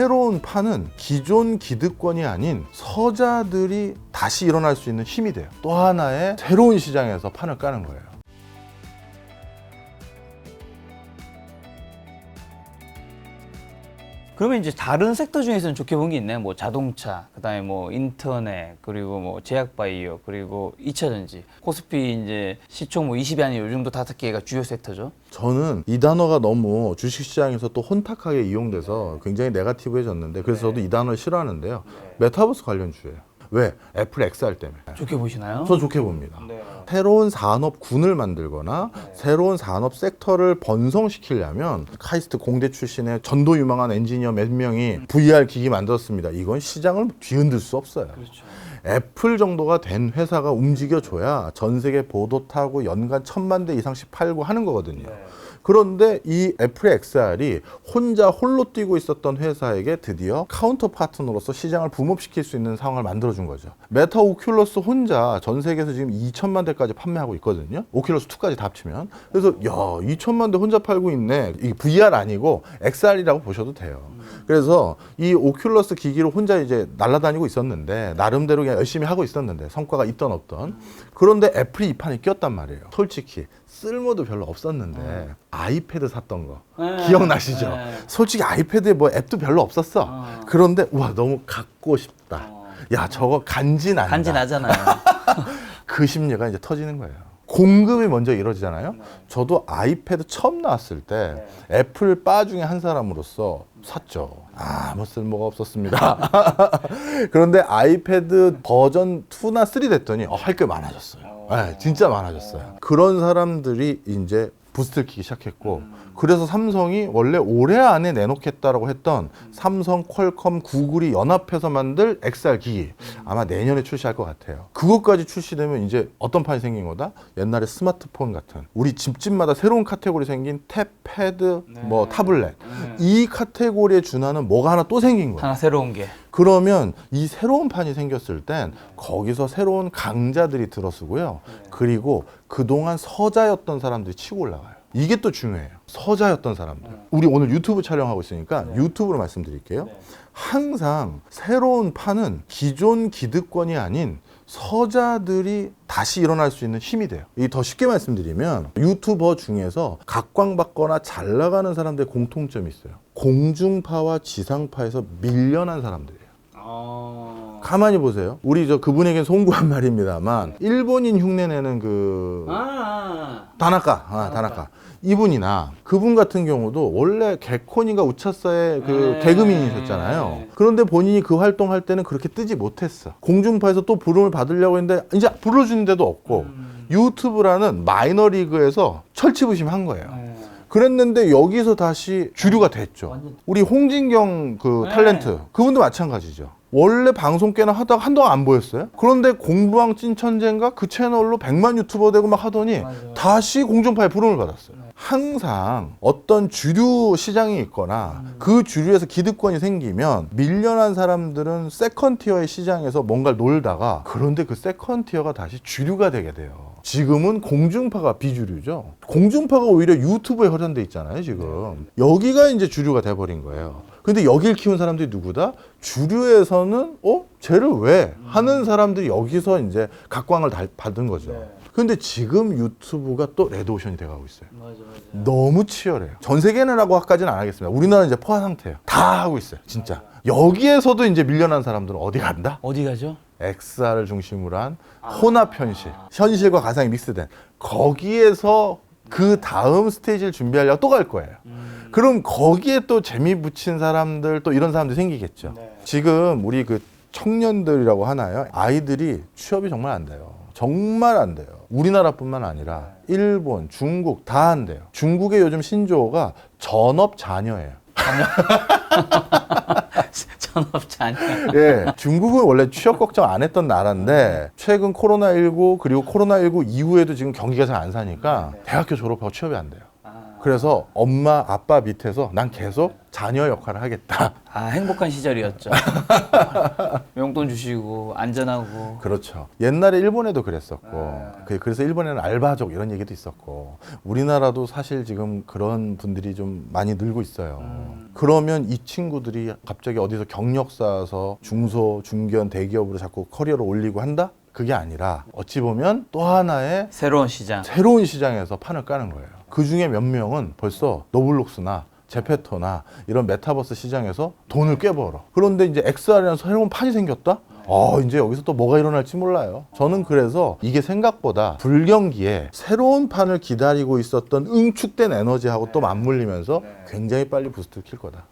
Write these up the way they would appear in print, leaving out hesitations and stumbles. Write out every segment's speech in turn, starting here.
새로운 판은 기존 기득권이 아닌 서자들이 다시 일어날 수 있는 힘이 돼요. 또 하나의 새로운 시장에서 판을 까는 거예요. 그러면 이제 다른 섹터 중에서는 좋게 본 게 있나요? 뭐 자동차, 그다음에 뭐 인터넷, 그리고 뭐 제약바이오, 그리고 2차전지, 코스피 이제 시총 뭐 20이 아닌 요 정도 5개가 주요 섹터죠. 저는 이 단어가 너무 주식시장에서 또 혼탁하게 이용돼서 굉장히 네거티브해졌는데 그래서 저도 이 단어를 싫어하는데요. 메타버스 관련주예요. 왜? 애플 XR 때문에. 좋게 보시나요? 저 좋게 봅니다. 네. 새로운 산업군을 만들거나 새로운 산업 섹터를 번성시키려면 카이스트 공대 출신의 전도 유망한 엔지니어 몇 명이 VR 기기 만들었습니다. 이건 시장을 뒤흔들 수 없어요. 그렇죠. 애플 정도가 된 회사가 움직여줘야 전 세계 보도 타고 연간 1000만 대 이상씩 팔고 하는 거거든요. 그런데 이 애플의 XR이 혼자 홀로 뛰고 있었던 회사에게 드디어 카운터 파트너로서 시장을 붐업시킬 수 있는 상황을 만들어준 거죠. 메타 오큘러스 혼자 전 세계에서 지금 2천만 대까지 판매하고 있거든요. 오큘러스 2까지 다 합치면. 그래서 야, 2천만 대 혼자 팔고 있네. 이게 VR 아니고 XR이라고 보셔도 돼요. 그래서 이 오큘러스 기기를 혼자 이제 날아다니고 있었는데 나름대로 그냥 열심히 하고 있었는데 성과가 있던 없던. 그런데 애플이 이 판에 꼈단 말이에요. 솔직히 쓸모도 별로 없었는데 아이패드 샀던 거 기억나시죠? 솔직히 아이패드에 뭐 앱도 별로 없었어. 그런데 와 너무 갖고 싶다. 야 저거 간지난다. 간지나잖아요. 그 심리가 이제 터지는 거예요. 공급이 먼저 이루어지잖아요. 저도 아이패드 처음 나왔을 때 애플 바 중에 한 사람으로서 샀죠. 아무 쓸모가 없었습니다. 그런데 아이패드 버전 2나 3 됐더니 할 게 많아졌어요. 네, 진짜 많아졌어요. 그런 사람들이 이제 부스트를 키기 시작했고 그래서 삼성이 원래 올해 안에 내놓겠다라고 했던 삼성, 퀄컴, 구글이 연합해서 만들 XR 기기 아마 내년에 출시할 것 같아요. 그것까지 출시되면 이제 어떤 판이 생긴 거다? 옛날에 스마트폰 같은 우리 집집마다 새로운 카테고리 생긴 탭, 패드, 뭐 타블렛 이 카테고리에 준하는 뭐가 하나 또 생긴 거예요. 하나 새로운 게. 그러면 이 새로운 판이 생겼을 땐 거기서 새로운 강자들이 들어서고요. 그리고 그동안 서자였던 사람들이 치고 올라가요. 이게 또 중요해요. 서자였던 사람들. 우리 오늘 유튜브 촬영하고 있으니까 유튜브로 말씀드릴게요. 항상 새로운 판은 기존 기득권이 아닌 서자들이 다시 일어날 수 있는 힘이 돼요. 이 더 쉽게 말씀드리면 유튜버 중에서 각광받거나 잘 나가는 사람들의 공통점이 있어요. 공중파와 지상파에서 밀려난 사람들이에요. 가만히 보세요. 우리 그분에겐 송구한 말입니다만 일본인 흉내내는 다나카 이분이나 그분 같은 경우도 원래 개콘인가 우차사의 개그맨이셨잖아요. 그런데 본인이 그 활동할 때는 그렇게 뜨지 못했어. 공중파에서 또 부름을 받으려고 했는데 이제 불러주는 데도 없고 유튜브라는 마이너리그에서 철치부심한 거예요. 그랬는데 여기서 다시 주류가 됐죠. 우리 홍진경 탤런트 그분도 마찬가지죠. 원래 방송 꽤나 하다가 한동안 안 보였어요. 그런데 공부왕 찐천재인가 그 채널로 100만 유튜버 되고 막 하더니 다시 공중파에 부름을 받았어요. 항상 어떤 주류 시장이 있거나 그 주류에서 기득권이 생기면 밀려난 사람들은 세컨 티어의 시장에서 뭔가를 놀다가 그런데 그 세컨 티어가 다시 주류가 되게 돼요. 지금은 공중파가 비주류죠. 공중파가 오히려 유튜브에 허전돼 있잖아요, 지금. 여기가 이제 주류가 돼버린 거예요. 근데 여길 키운 사람들이 누구다? 주류에서는 쟤를 왜? 하는 사람들이 여기서 이제 각광을 받은 거죠. 근데 지금 유튜브가 또 레드오션이 돼가고 있어요. 맞아. 너무 치열해요. 전 세계는라고까지는 안 하겠습니다. 우리나라는 이제 포화 상태예요. 다 하고 있어요, 진짜. 여기에서도 이제 밀려난 사람들은 어디 간다? 어디 가죠? XR을 중심으로 한 혼합 현실, 현실과 가상이 믹스된 거기에서 그 다음 스테이지를 준비하려고 또 갈 거예요. 그럼 거기에 또 재미 붙인 사람들 또 이런 사람들이 생기겠죠. 지금 우리 청년들이라고 하나요? 아이들이 취업이 정말 안 돼요. 정말 안 돼요. 우리나라뿐만 아니라 일본, 중국 다 안 돼요. 중국의 요즘 신조어가 전업 자녀예요. 전업 자녀. 예, 중국은 원래 취업 걱정 안 했던 나라인데 최근 코로나19 그리고 코로나19 이후에도 지금 경기가 잘 안 사니까 대학교 졸업하고 취업이 안 돼요. 그래서 엄마 아빠 밑에서 난 계속 자녀 역할을 하겠다. 아, 행복한 시절이었죠. 용돈 주시고 안전하고. 그렇죠. 옛날에 일본에도 그랬었고, 그래서 일본에는 알바족 이런 얘기도 있었고, 우리나라도 사실 지금 그런 분들이 좀 많이 늘고 있어요. 그러면 이 친구들이 갑자기 어디서 경력 쌓아서 중소, 중견, 대기업으로 자꾸 커리어를 올리고 한다? 그게 아니라 어찌 보면 또 하나의 새로운 시장. 새로운 시장에서 판을 까는 거예요. 그 중에 몇 명은 벌써 노블록스나 제페토나 이런 메타버스 시장에서 돈을 꽤 벌어. 그런데 이제 XR이라는 새로운 판이 생겼다? 이제 여기서 또 뭐가 일어날지 몰라요. 저는 그래서 이게 생각보다 불경기에 새로운 판을 기다리고 있었던 응축된 에너지하고 또 맞물리면서 굉장히 빨리 부스트를 킬 거다.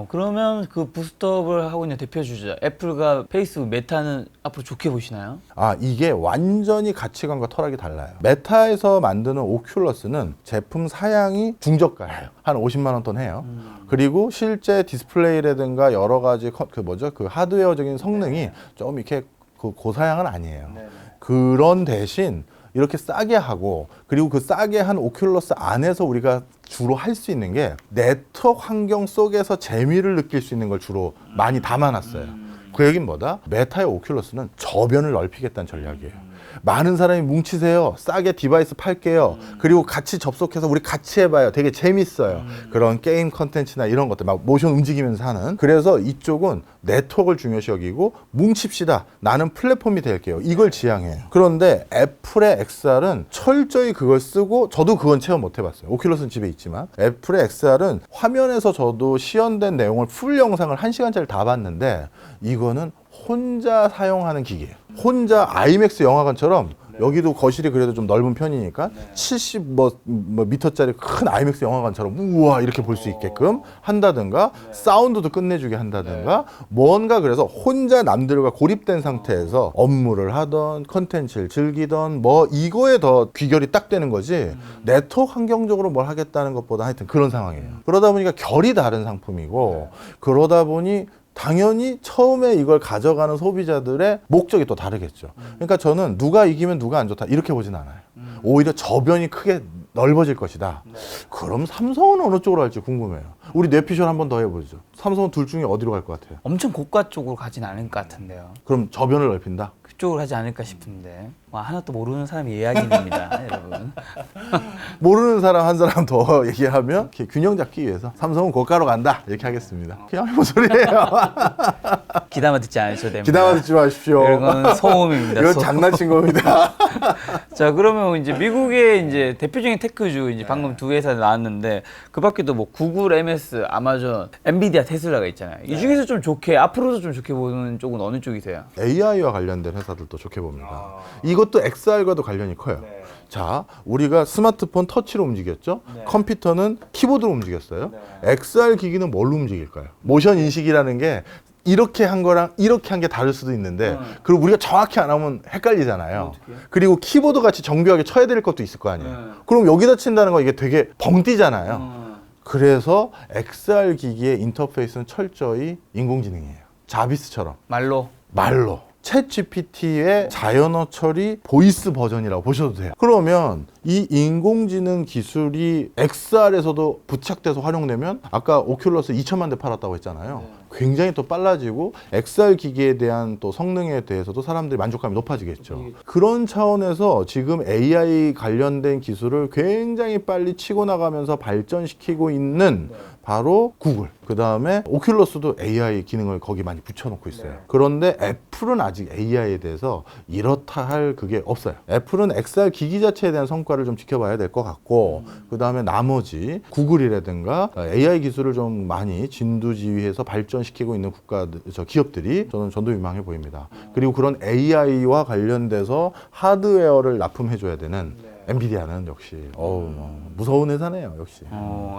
그러면 그 부스트업을 하고 있는 대표 주자 애플과 페이스북, 메타는 앞으로 좋게 보시나요? 이게 완전히 가치관과 철학이 달라요. 메타에서 만드는 오큘러스는 제품 사양이 중저가예요. 한 50만 원 돈 해요. 그리고 실제 디스플레이라든가 여러 가지 그 하드웨어적인 성능이 좀 이렇게 고사양은 아니에요. 그런 대신 이렇게 싸게 하고, 그리고 그 싸게 한 오큘러스 안에서 우리가 주로 할 수 있는 게 네트워크 환경 속에서 재미를 느낄 수 있는 걸 주로 많이 담아놨어요. 그 얘기는 뭐다? 메타의 오큘러스는 저변을 넓히겠다는 전략이에요. 많은 사람이 뭉치세요. 싸게 디바이스 팔게요. 그리고 같이 접속해서 우리 같이 해봐요. 되게 재밌어요. 그런 게임 컨텐츠나 이런 것들 막 모션 움직이면서 하는. 그래서 이쪽은 네트워크를 중요시 여기고 뭉칩시다. 나는 플랫폼이 될게요. 이걸 지향해요. 그런데 애플의 XR은 철저히 그걸 쓰고, 저도 그건 체험 못 해봤어요. 오큘러스는 집에 있지만 애플의 XR은 화면에서 저도 시연된 내용을 풀 영상을 1시간짜리 다 봤는데, 이거는 혼자 사용하는 기계예요. 혼자 아이맥스 영화관처럼, 여기도 거실이 그래도 좀 넓은 편이니까 70 미터짜리 큰 아이맥스 영화관처럼 우와 이렇게 볼 수 있게끔 한다든가, 사운드도 끝내주게 한다든가, 뭔가 그래서 혼자 남들과 고립된 상태에서 업무를 하던 컨텐츠를 즐기던 이거에 더 귀결이 딱 되는 거지, 네트워크 환경적으로 뭘 하겠다는 것보다 하여튼 그런 상황이에요. 그러다 보니까 결이 다른 상품이고, 그러다 보니 당연히 처음에 이걸 가져가는 소비자들의 목적이 또 다르겠죠. 그러니까 저는 누가 이기면 누가 안 좋다 이렇게 보진 않아요. 오히려 저변이 크게 넓어질 것이다. 그럼 삼성은 어느 쪽으로 할지 궁금해요. 우리 뇌피셜 한 번 더 해보죠. 삼성은 둘 중에 어디로 갈 것 같아요? 엄청 고가 쪽으로 가진 않을 것 같은데요. 그럼 저변을 넓힌다? 그쪽으로 하지 않을까 싶은데. 하나도 모르는 사람이 이야기입니다, 여러분. 모르는 사람 한 사람 더 얘기하면 이렇게 균형 잡기 위해서 삼성은 고가로 간다 이렇게 하겠습니다. 그냥 해본 소리예요. 기다마 듣지 않으셔도 됩니다. 기다마 듣지 마십시오. 이건 소음입니다. 이건 소음. 장난친 겁니다. 자, 그러면 이제 미국의 이제 대표적인 테크주 이제 방금 두 회사 나왔는데, 그 밖에도 뭐 구글, MS, 아마존, 엔비디아, 테슬라가 있잖아요. 이 중에서 좀 좋게, 앞으로도 좀 좋게 보는 쪽은 어느 쪽이세요? AI와 관련된 회사들도 좋게 봅니다. 이것도 XR과도 관련이 커요. 자, 우리가 스마트폰 터치로 움직였죠? 컴퓨터는 키보드로 움직였어요. XR 기기는 뭘로 움직일까요? 모션 인식이라는 게 이렇게 한 거랑 이렇게 한 게 다를 수도 있는데, 그리고 우리가 정확히 안 하면 헷갈리잖아요. 그리고 키보드 같이 정교하게 쳐야 될 것도 있을 거 아니에요. 그럼 여기다 친다는 거 이게 되게 벙 뛰잖아요. 그래서 XR 기기의 인터페이스는 철저히 인공지능이에요. 자비스처럼. 말로. 챗 GPT의 자연어 처리 보이스 버전이라고 보셔도 돼요. 그러면 이 인공지능 기술이 XR에서도 부착돼서 활용되면, 아까 오큘러스 2천만 대 팔았다고 했잖아요. 굉장히 또 빨라지고 XR 기기에 대한 또 성능에 대해서도 사람들이 만족감이 높아지겠죠. 그런 차원에서 지금 AI 관련된 기술을 굉장히 빨리 치고 나가면서 발전시키고 있는 바로 구글, 그 다음에 오큘러스도 AI 기능을 거기 많이 붙여놓고 있어요. 그런데 애플은 아직 AI에 대해서 이렇다 할 그게 없어요. 애플은 XR 기기 자체에 대한 성과를 좀 지켜봐야 될 것 같고, 그 다음에 나머지 구글이라든가 AI 기술을 좀 많이 진두지휘해서 발전시키고 있는 기업들이 저는 전도유망해 보입니다. 그리고 그런 AI와 관련돼서 하드웨어를 납품해줘야 되는 엔비디아는 역시 무서운 회사네요, 역시.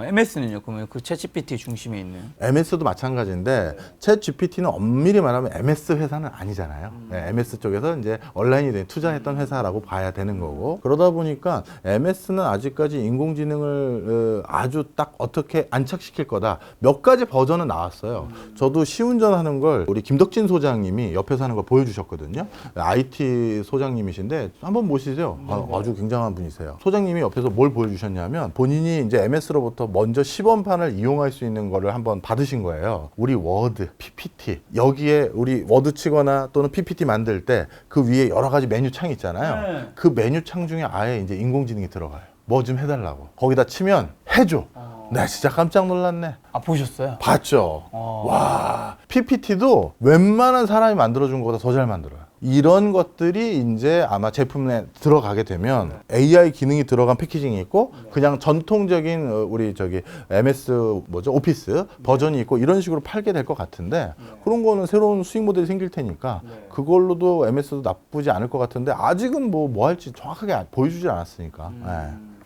MS는요? 그러면 그 챗GPT 중심에 있는? MS도 마찬가지인데, 챗 GPT는 엄밀히 말하면 MS 회사는 아니잖아요. MS 쪽에서 이제 온라인이 투자했던 회사라고 봐야 되는 거고, 그러다 보니까 MS는 아직까지 인공지능을 아주 딱 어떻게 안착시킬 거다. 몇 가지 버전은 나왔어요. 저도 시운전하는 걸 우리 김덕진 소장님이 옆에서 하는 걸 보여주셨거든요. IT 소장님이신데 한번 보시죠. 아주 굉장한 분이세요. 소장님이 옆에서 뭘 보여주셨냐면 본인이 이제 MS로부터 먼저 시범판을 이용할 수 있는 거를 한번 받으신 거예요. 우리 워드, PPT 여기에 우리 워드 치거나 또는 PPT 만들 때 그 위에 여러 가지 메뉴 창이 있잖아요. 그 메뉴 창 중에 아예 이제 인공지능이 들어가요. 뭐 좀 해달라고. 거기다 치면 해줘. 나 진짜 깜짝 놀랐네. 아, 보셨어요? 봤죠. 와, PPT도 웬만한 사람이 만들어준 것보다 더 잘 만들어요. 이런 것들이 이제 아마 제품에 들어가게 되면 AI 기능이 들어간 패키징이 있고 그냥 전통적인 우리 저기 MS 뭐죠 오피스 버전이 있고 이런 식으로 팔게 될 것 같은데 그런 거는 새로운 수익 모델이 생길 테니까 그걸로도 MS도 나쁘지 않을 것 같은데 아직은 뭐 할지 정확하게 보여주지 않았으니까. 네.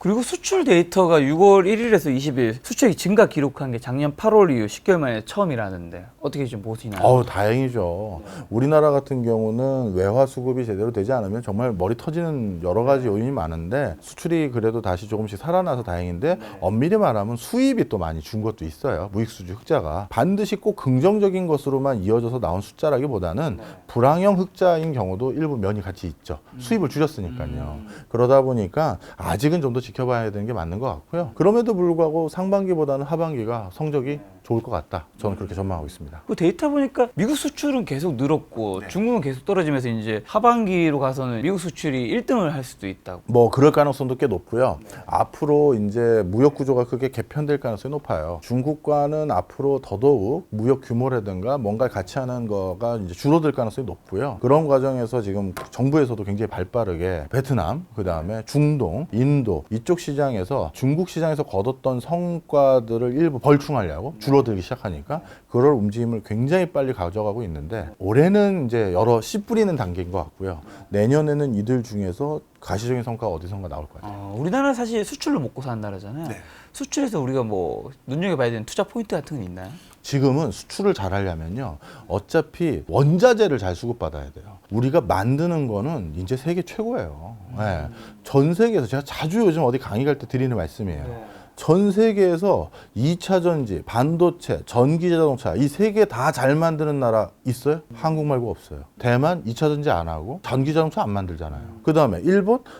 그리고 수출 데이터가 6월 1일에서 20일 수출액 증가 기록한 게 작년 8월 이후 10개월 만에 처음이라는데 어떻게 좀 보시나요? 다행이죠. 우리나라 같은 경우는 외화 수급이 제대로 되지 않으면 정말 머리 터지는 여러 가지 요인이 많은데 수출이 그래도 다시 조금씩 살아나서 다행인데 엄밀히 말하면 수입이 또 많이 준 것도 있어요. 무익수주 흑자가 반드시 꼭 긍정적인 것으로만 이어져서 나온 숫자라기보다는 불황형 흑자인 경우도 일부 면이 같이 있죠. 수입을 줄였으니까요. 그러다 보니까 아직은 좀 더 지켜봐야 되는 게 맞는 것 같고요. 그럼에도 불구하고 상반기보다는 하반기가 성적이 좋을 것 같다. 저는 그렇게 전망하고 있습니다. 그 데이터 보니까 미국 수출은 계속 늘었고 중국은 계속 떨어지면서 이제 하반기로 가서는 미국 수출이 1등을 할 수도 있다고. 뭐 그럴 가능성도 꽤 높고요. 앞으로 이제 무역 구조가 크게 개편될 가능성이 높아요. 중국과는 앞으로 더더욱 무역 규모라든가 뭔가를 같이 하는 거가 이제 줄어들 가능성이 높고요. 그런 과정에서 지금 정부에서도 굉장히 발빠르게 베트남, 그다음에 중동, 인도 이쪽 시장에서 중국 시장에서 거뒀던 성과들을 일부 벌충하려고 줄어들기 시작하니까 그럴 움직임을 굉장히 빨리 가져가고 있는데 올해는 이제 여러 씨 뿌리는 단계인 것 같고요. 내년에는 이들 중에서 가시적인 성과가 어디선가 나올 거예요. 우리나라 사실 수출로 먹고 사는 나라잖아요. 수출에서 우리가 뭐 눈여겨봐야 되는 투자 포인트 같은 건 있나요? 지금은 수출을 잘 하려면요. 어차피 원자재를 잘 수급받아야 돼요. 우리가 만드는 거는 이제 세계 최고예요. 네. 전 세계에서 제가 자주 요즘 어디 강의 갈 때 드리는 말씀이에요. 전 세계에서 2차 전지, 반도체, 전기 자동차 이 세 개 다 잘 만드는 나라 있어요? 한국 말고 없어요. 대만 2차 전지 안 하고 전기 자동차 안 만들잖아요. 그다음에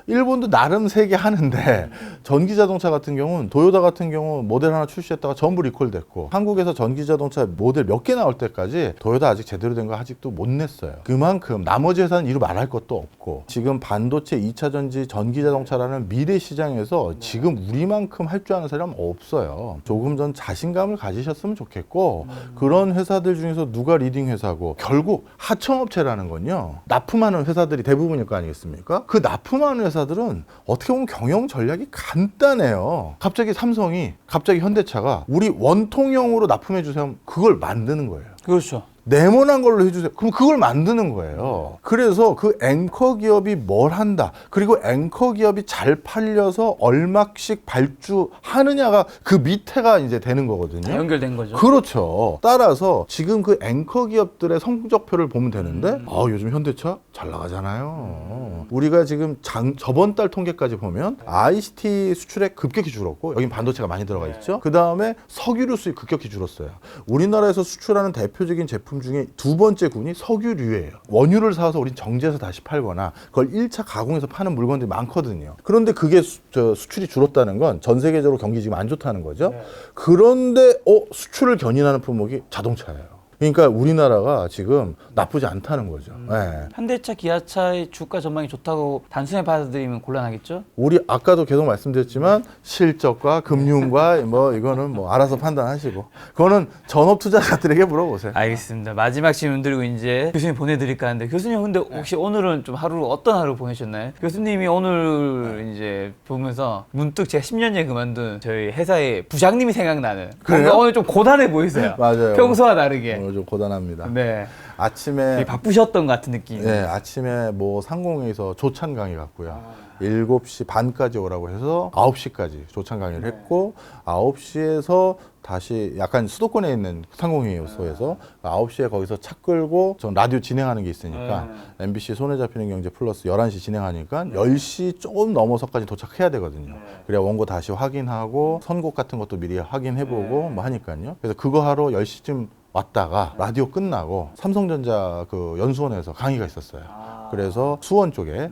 일본도 나름 세 개 하는데 전기 자동차 같은 경우는 도요타 같은 경우 모델 하나 출시했다가 전부 리콜됐고 한국에서 전기 자동차 모델 몇 개 나올 때까지 도요타 아직 제대로 된 거 아직도 못 냈어요. 그만큼 나머지 회사는 이루 말할 것도 없고 지금 반도체, 2차 전지, 전기 자동차라는 미래 시장에서 지금 우리만큼 할 줄 아는 사람 없어요. 조금 전 자신감을 가지셨으면 좋겠고 그런 회사들 중에서 누가 리딩 회사고 결국 하청업체라는 건요. 납품하는 회사들이 대부분일 거 아니겠습니까? 그 납품하는 회사들은 어떻게 보면 경영 전략이 간단해요. 갑자기 삼성이 갑자기 현대차가 우리 원통형으로 납품해 주세요. 그걸 만드는 거예요. 그렇죠. 네모난 걸로 해주세요. 그럼 그걸 만드는 거예요. 그래서 그 앵커 기업이 뭘 한다. 그리고 앵커 기업이 잘 팔려서 얼마씩 발주하느냐가 그 밑에가 이제 되는 거거든요. 다 연결된 거죠. 그렇죠. 따라서 지금 그 앵커 기업들의 성적표를 보면 되는데 요즘 현대차 잘 나가잖아요. 우리가 지금 저번 달 통계까지 보면 ICT 수출액 급격히 줄었고 여긴 반도체가 많이 들어가 있죠. 그 다음에 석유류 수입 급격히 줄었어요. 우리나라에서 수출하는 대표적인 제품 중에 두 번째 군이 석유류예요. 원유를 사서 우린 정제해서 다시 팔거나 그걸 1차 가공해서 파는 물건들이 많거든요. 그런데 그게 수출이 줄었다는 건 전 세계적으로 경기 지금 안 좋다는 거죠. 그런데 수출을 견인하는 품목이 자동차예요. 그러니까 우리나라가 지금 나쁘지 않다는 거죠. 네. 현대차, 기아차의 주가 전망이 좋다고 단순히 받아들이면 곤란하겠죠? 우리 아까도 계속 말씀드렸지만 실적과 금융과 뭐 이거는 뭐 알아서 판단하시고 그거는 전업 투자자들에게 물어보세요. 알겠습니다. 마지막 질문 드리고 이제 교수님 보내드릴까 하는데 교수님 근데 혹시 오늘은 좀 하루 어떤 하루 보내셨나요? 교수님이 오늘 이제 보면서 문득 제가 10년 전에 그만둔 저희 회사의 부장님이 생각나는. 그래요? 뭔가 오늘 좀 고단해 보이세요. 맞아요. 평소와 다르게. 오늘 좀 고단합니다. 네. 아침에 되게 바쁘셨던 것 같은 느낌. 네, 아침에 뭐 상공회에서 조찬 강의 갔고요. 7시 반까지 오라고 해서 9시까지 조찬 강의를 했고 9시에서 다시 약간 수도권에 있는 상공회의소에서 9시에 거기서 차 끌고 전 라디오 진행하는 게 있으니까 MBC 손에 잡히는 경제 플러스 11시 진행하니까 10시 조금 넘어서까지 도착해야 되거든요. 그래야 원고 다시 확인하고 선곡 같은 것도 미리 확인해보고 뭐 하니까요. 그래서 그거 하러 10시쯤 왔다가 라디오 끝나고 삼성전자 그 연수원에서 강의가 있었어요. 그래서 수원 쪽에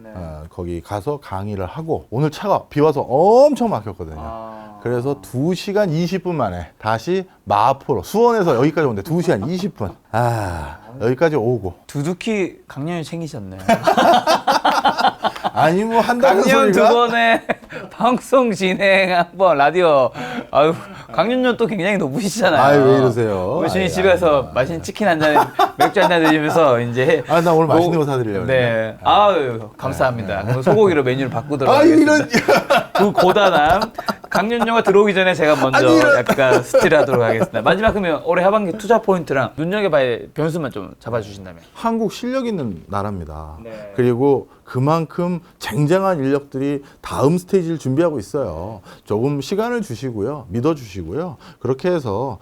거기 가서 강의를 하고 오늘 차가 비 와서 엄청 막혔거든요. 그래서 2시간 20분 만에 다시 마포로 수원에서 여기까지 오는데 2시간 20분. 여기까지 오고. 두둑히 강연을 챙기셨네. 아니 뭐 한다는 강연 소리가 2번에 방송 진행 한번 라디오. 아유 강연료 또 굉장히 높으시잖아요. 아유, 왜 이러세요? 교수님 아유, 집에서 아유. 맛있는 치킨 한 잔, 맥주 한 잔 드시면서 이제. 나 오늘 맛있는 거 사드리려고. 네. 아유 감사합니다. 그럼 소고기로 메뉴를 바꾸도록 이런. 하겠습니다. 그 고단한 강연료가 들어오기 전에 제가 먼저 약간 스틸하도록 하겠습니다. 마지막 그러면 올해 하반기 투자 포인트랑 눈여겨봐야 할 변수만 좀 잡아주신다면. 한국 실력 있는 나라입니다. 네. 그리고 그만큼 쟁쟁한 인력들이 다음 스테이지를 준비하고 있어요. 조금 시간을 주시고요. 믿어주시고요. 그렇게 해서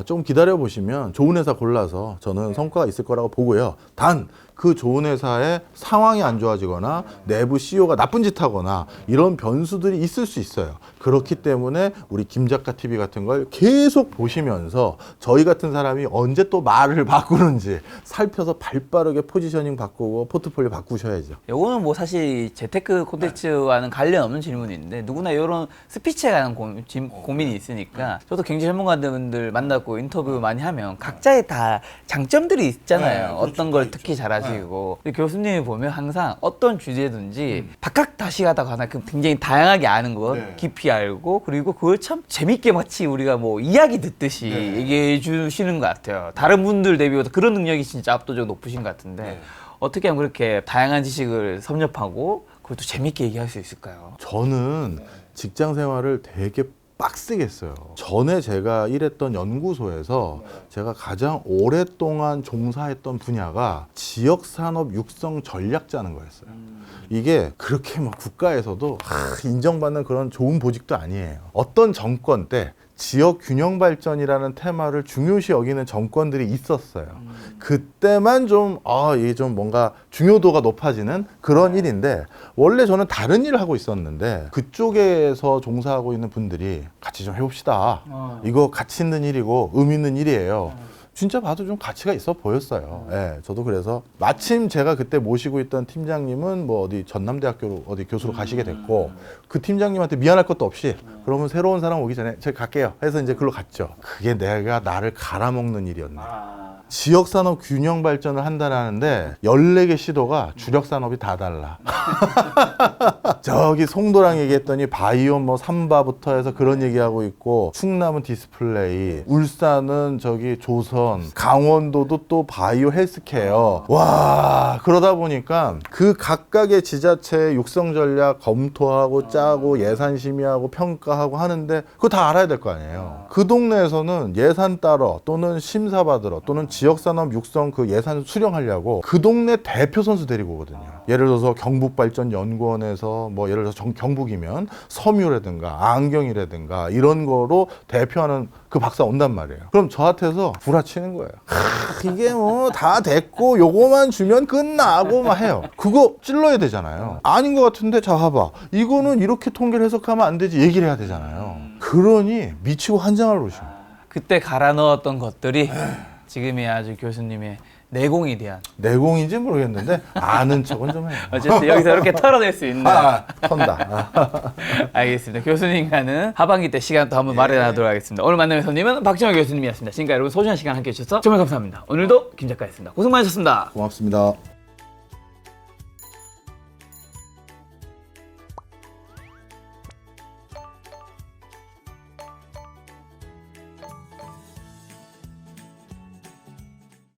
좀 기다려보시면 좋은 회사 골라서 저는 성과가 있을 거라고 보고요. 단 그 좋은 회사의 상황이 안 좋아지거나 내부 CEO가 나쁜 짓 하거나 이런 변수들이 있을 수 있어요. 그렇기 때문에 우리 김작가 TV 같은 걸 계속 보시면서 저희 같은 사람이 언제 또 말을 바꾸는지 살펴서 발빠르게 포지셔닝 바꾸고 포트폴리오 바꾸셔야죠. 요거는 뭐 사실 재테크 콘텐츠와는 관련 없는 질문인데 누구나 이런 스피치에 관한 고민이 있으니까 저도 경제 전문가분들 만나고 인터뷰 많이 하면 각자의 다 장점들이 있잖아요. 어떤 걸 특히 잘하시고 근데 교수님이 보면 항상 어떤 주제든지 박학다식하다고 하나 굉장히 다양하게 아는 것 깊이 알고 그리고 그걸 참 재밌게 마치 우리가 뭐 이야기 듣듯이 얘기해 주시는 것 같아요. 다른 분들 대비해서 그런 능력이 진짜 압도적으로 높으신 것 같은데 어떻게 하면 그렇게 다양한 지식을 섭렵하고 그것도 재밌게 얘기할 수 있을까요? 저는 직장 생활을 되게 빡세게 했어요. 전에 제가 일했던 연구소에서 제가 가장 오랫동안 종사했던 분야가 지역산업 육성 전략 짜는 거였어요. 이게 그렇게 막 국가에서도 인정받는 그런 좋은 보직도 아니에요. 어떤 정권 때 지역 균형 발전이라는 테마를 중요시 여기는 정권들이 있었어요. 그때만 좀 이게 좀 뭔가 중요도가 높아지는 그런 일인데 원래 저는 다른 일을 하고 있었는데 그쪽에서 종사하고 있는 분들이 같이 좀 해봅시다. 이거 가치 있는 일이고 의미 있는 일이에요. 진짜 봐도 좀 가치가 있어 보였어요. 예, 저도 그래서 마침 제가 그때 모시고 있던 팀장님은 뭐 어디 전남대학교로 어디 교수로 가시게 됐고 그 팀장님한테 미안할 것도 없이 그러면 새로운 사람 오기 전에 제가 갈게요 해서 이제 글로 갔죠. 그게 내가 나를 갈아먹는 일이었네. 지역산업 균형 발전을 한다는데 14개 시도가 주력산업이 다 달라. 저기 송도랑 얘기했더니 바이오 뭐 삼바부터 해서 그런 얘기하고 있고 충남은 디스플레이, 울산은 저기 조선, 강원도도 또 바이오 헬스케어. 와, 그러다 보니까 그 각각의 지자체의 육성 전략 검토하고 짜고 예산 심의하고 평가하고 하는데 그거 다 알아야 될 거 아니에요. 그 동네에서는 예산 따러 또는 심사 받으러 또는 지역산업 육성 그 예산 수령하려고 그 동네 대표 선수 데리고 오거든요. 예를 들어서 경북발전연구원에서 뭐 예를 들어서 경북이면 섬유라든가 안경이라든가 이런 거로 대표하는 그 박사 온단 말이에요. 그럼 저한테서 구라치는 거예요. 이게 뭐 다 됐고 요거만 주면 끝나고 막 해요. 그거 찔러야 되잖아요. 아닌 것 같은데 자 봐봐. 이거는 이렇게 통계를 해석하면 안 되지 얘기를 해야 되잖아요. 그러니 미치고 환장을 놓으신 거예요. 그때 갈아 넣었던 것들이 지금의 아주 교수님의 내공에 대한 내공인지 모르겠는데 아는 척은 좀 해요. 어쨌든 여기서 이렇게 털어낼 수 있는 턴다. 알겠습니다. 교수님과는 하반기 때 시간 또 한번 마련하도록 하겠습니다. 오늘 만나는 손님은 박정호 교수님이었습니다. 지금까지 여러분 소중한 시간 함께 해주셔서 정말 감사합니다. 오늘도 김 작가였습니다. 고생 많으셨습니다. 고맙습니다.